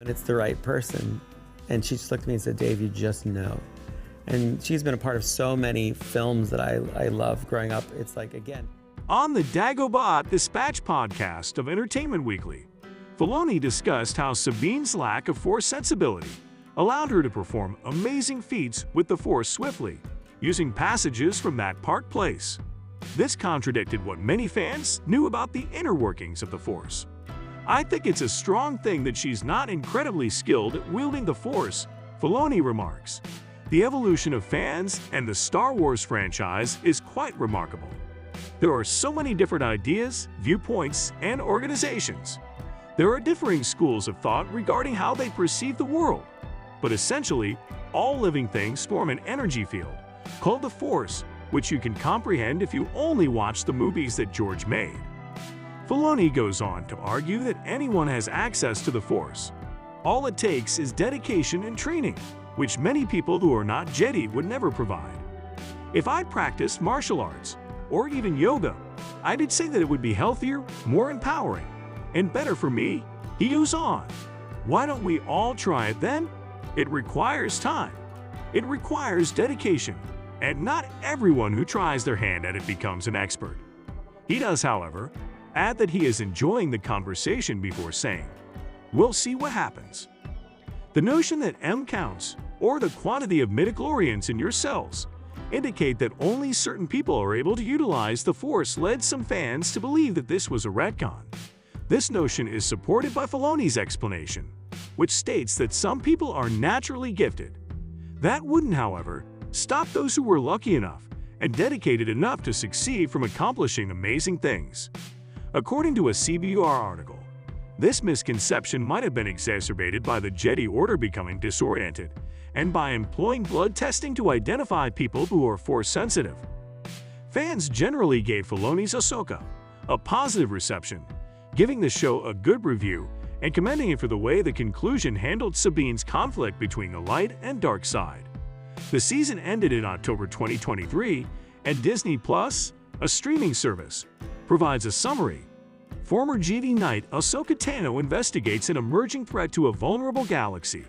it's the right person. And she just looked at me and said, Dave, you just know. And she's been a part of so many films that I love growing up. It's like, again. On the Dagobah Dispatch podcast of Entertainment Weekly, Filoni discussed how Sabine's lack of Force sensibility allowed her to perform amazing feats with the Force swiftly, using passages from that park place. This contradicted what many fans knew about the inner workings of the Force. I think it's a strong thing that she's not incredibly skilled at wielding the Force, Filoni remarks. The evolution of fans and the Star Wars franchise is quite remarkable. There are so many different ideas, viewpoints, and organizations. There are differing schools of thought regarding how they perceive the world, but essentially, all living things form an energy field called the Force, which you can comprehend if you only watch the movies that George made. Filoni goes on to argue that anyone has access to the Force. All it takes is dedication and training, which many people who are not Jedi would never provide. If I practiced martial arts, or even yoga, I'd say that it would be healthier, more empowering, and better for me. He goes on. Why don't we all try it then? It requires time. It requires dedication, and not everyone who tries their hand at it becomes an expert. He does, however, add that he is enjoying the conversation before saying, "We'll see what happens." The notion that M counts, or the quantity of midichlorians in your cells, indicate that only certain people are able to utilize the Force led some fans to believe that this was a retcon. This notion is supported by Filoni's explanation, which states that some people are naturally gifted. That wouldn't, however, stop those who were lucky enough and dedicated enough to succeed from accomplishing amazing things. According to a CBR article, this misconception might have been exacerbated by the Jedi Order becoming disoriented and by employing blood testing to identify people who are Force-sensitive. Fans generally gave Filoni's Ahsoka a positive reception, giving the show a good review and commending it for the way the conclusion handled Sabine's conflict between the light and dark side. The season ended in October 2023, and Disney Plus, a streaming service, provides a summary. Former Jedi Knight Ahsoka Tano investigates an emerging threat to a vulnerable galaxy.